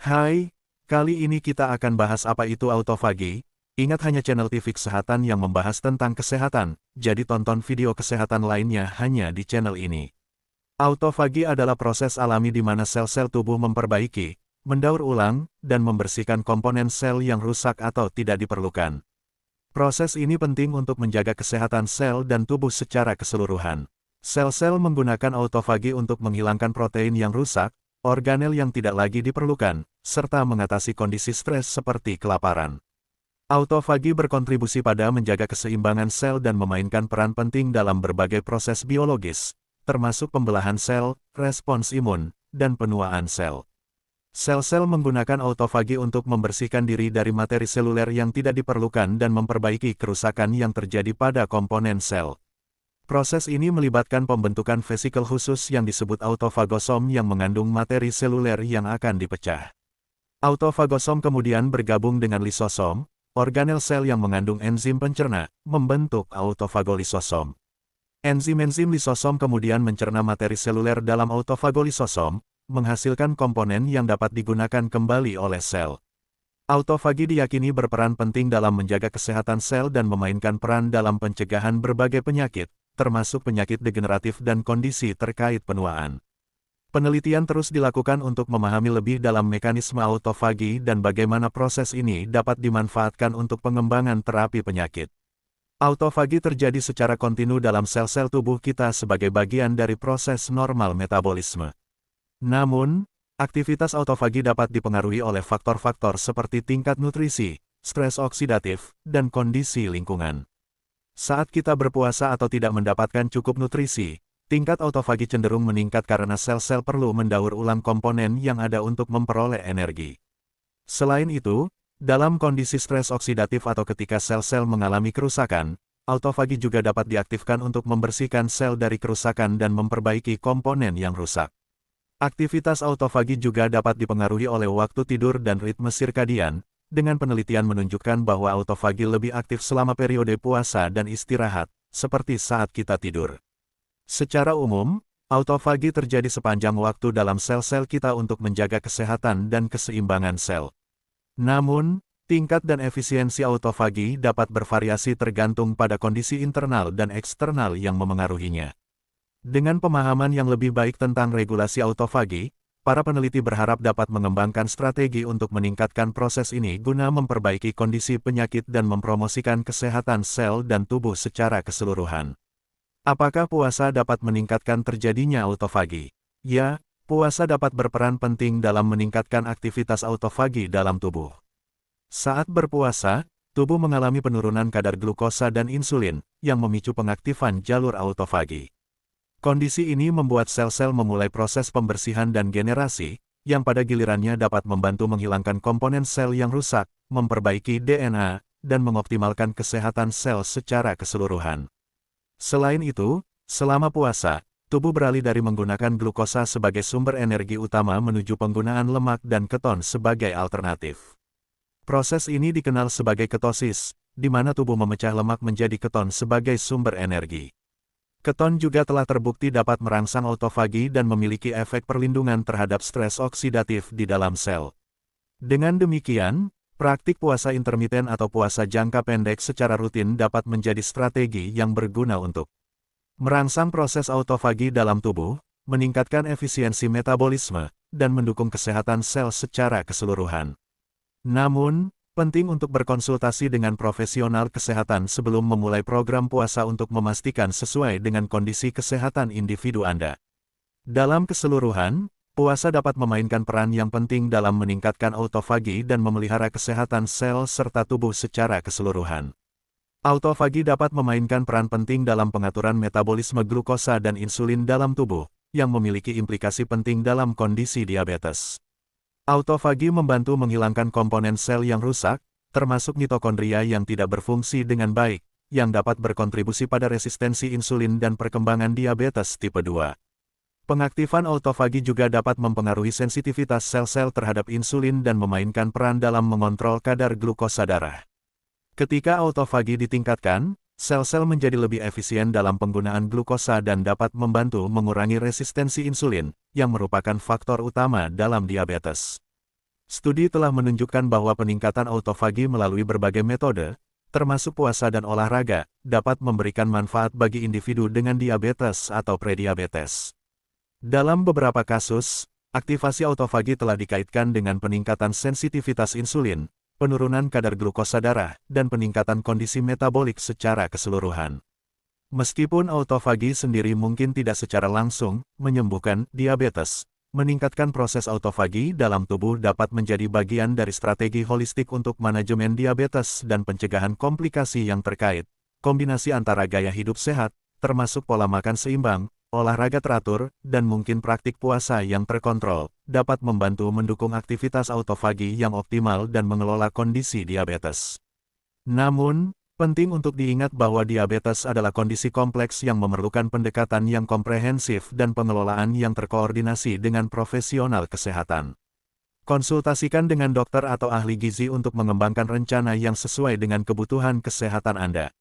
Hai, kali ini kita akan bahas apa itu autofagi. Ingat hanya channel TV kesehatan yang membahas tentang kesehatan, jadi tonton video kesehatan lainnya hanya di channel ini. Autofagi adalah proses alami di mana sel-sel tubuh memperbaiki, mendaur ulang, dan membersihkan komponen sel yang rusak atau tidak diperlukan. Proses ini penting untuk menjaga kesehatan sel dan tubuh secara keseluruhan. Sel-sel menggunakan autofagi untuk menghilangkan protein yang rusak, organel yang tidak lagi diperlukan, serta mengatasi kondisi stres seperti kelaparan. Autofagi berkontribusi pada menjaga keseimbangan sel dan memainkan peran penting dalam berbagai proses biologis, termasuk pembelahan sel, respons imun, dan penuaan sel. Sel-sel menggunakan autofagi untuk membersihkan diri dari materi seluler yang tidak diperlukan dan memperbaiki kerusakan yang terjadi pada komponen sel. Proses ini melibatkan pembentukan vesikel khusus yang disebut autofagosom yang mengandung materi seluler yang akan dipecah. Autofagosom kemudian bergabung dengan lisosom, organel sel yang mengandung enzim pencerna, membentuk autofagolisosom. Enzim-enzim lisosom kemudian mencerna materi seluler dalam autofagolisosom, menghasilkan komponen yang dapat digunakan kembali oleh sel. Autofagi diyakini berperan penting dalam menjaga kesehatan sel dan memainkan peran dalam pencegahan berbagai penyakit, termasuk penyakit degeneratif dan kondisi terkait penuaan. Penelitian terus dilakukan untuk memahami lebih dalam mekanisme autofagi dan bagaimana proses ini dapat dimanfaatkan untuk pengembangan terapi penyakit. Autofagi terjadi secara kontinu dalam sel-sel tubuh kita sebagai bagian dari proses normal metabolisme. Namun, aktivitas autofagi dapat dipengaruhi oleh faktor-faktor seperti tingkat nutrisi, stres oksidatif, dan kondisi lingkungan. Saat kita berpuasa atau tidak mendapatkan cukup nutrisi, tingkat autofagi cenderung meningkat karena sel-sel perlu mendaur ulang komponen yang ada untuk memperoleh energi. Selain itu, dalam kondisi stres oksidatif atau ketika sel-sel mengalami kerusakan, autofagi juga dapat diaktifkan untuk membersihkan sel dari kerusakan dan memperbaiki komponen yang rusak. Aktivitas autofagi juga dapat dipengaruhi oleh waktu tidur dan ritme sirkadian, dengan penelitian menunjukkan bahwa autofagi lebih aktif selama periode puasa dan istirahat, seperti saat kita tidur. Secara umum, autofagi terjadi sepanjang waktu dalam sel-sel kita untuk menjaga kesehatan dan keseimbangan sel. Namun, tingkat dan efisiensi autofagi dapat bervariasi tergantung pada kondisi internal dan eksternal yang memengaruhinya. Dengan pemahaman yang lebih baik tentang regulasi autofagi, para peneliti berharap dapat mengembangkan strategi untuk meningkatkan proses ini guna memperbaiki kondisi penyakit dan mempromosikan kesehatan sel dan tubuh secara keseluruhan. Apakah puasa dapat meningkatkan terjadinya autofagi? Ya, puasa dapat berperan penting dalam meningkatkan aktivitas autofagi dalam tubuh. Saat berpuasa, tubuh mengalami penurunan kadar glukosa dan insulin, yang memicu pengaktifan jalur autofagi. Kondisi ini membuat sel-sel memulai proses pembersihan dan generasi, yang pada gilirannya dapat membantu menghilangkan komponen sel yang rusak, memperbaiki DNA, dan mengoptimalkan kesehatan sel secara keseluruhan. Selain itu, selama puasa, tubuh beralih dari menggunakan glukosa sebagai sumber energi utama menuju penggunaan lemak dan keton sebagai alternatif. Proses ini dikenal sebagai ketosis, di mana tubuh memecah lemak menjadi keton sebagai sumber energi. Keton juga telah terbukti dapat merangsang autofagi dan memiliki efek perlindungan terhadap stres oksidatif di dalam sel. Dengan demikian, praktik puasa intermiten atau puasa jangka pendek secara rutin dapat menjadi strategi yang berguna untuk merangsang proses autofagi dalam tubuh, meningkatkan efisiensi metabolisme, dan mendukung kesehatan sel secara keseluruhan. Namun, penting untuk berkonsultasi dengan profesional kesehatan sebelum memulai program puasa untuk memastikan sesuai dengan kondisi kesehatan individu Anda. Dalam keseluruhan, puasa dapat memainkan peran yang penting dalam meningkatkan autofagi dan memelihara kesehatan sel serta tubuh secara keseluruhan. Autofagi dapat memainkan peran penting dalam pengaturan metabolisme glukosa dan insulin dalam tubuh, yang memiliki implikasi penting dalam kondisi diabetes. Autofagi membantu menghilangkan komponen sel yang rusak, termasuk mitokondria yang tidak berfungsi dengan baik, yang dapat berkontribusi pada resistensi insulin dan perkembangan diabetes tipe 2. Pengaktifan autofagi juga dapat mempengaruhi sensitivitas sel-sel terhadap insulin dan memainkan peran dalam mengontrol kadar glukosa darah. Ketika autofagi ditingkatkan, sel-sel menjadi lebih efisien dalam penggunaan glukosa dan dapat membantu mengurangi resistensi insulin, yang merupakan faktor utama dalam diabetes. Studi telah menunjukkan bahwa peningkatan autofagi melalui berbagai metode, termasuk puasa dan olahraga, dapat memberikan manfaat bagi individu dengan diabetes atau prediabetes. Dalam beberapa kasus, aktivasi autofagi telah dikaitkan dengan peningkatan sensitivitas insulin, penurunan kadar glukosa darah, dan peningkatan kondisi metabolik secara keseluruhan. Meskipun autofagi sendiri mungkin tidak secara langsung menyembuhkan diabetes, meningkatkan proses autofagi dalam tubuh dapat menjadi bagian dari strategi holistik untuk manajemen diabetes dan pencegahan komplikasi yang terkait. Kombinasi antara gaya hidup sehat, termasuk pola makan seimbang, olahraga teratur, dan mungkin praktik puasa yang terkontrol, dapat membantu mendukung aktivitas autofagi yang optimal dan mengelola kondisi diabetes. Namun, penting untuk diingat bahwa diabetes adalah kondisi kompleks yang memerlukan pendekatan yang komprehensif dan pengelolaan yang terkoordinasi dengan profesional kesehatan. Konsultasikan dengan dokter atau ahli gizi untuk mengembangkan rencana yang sesuai dengan kebutuhan kesehatan Anda.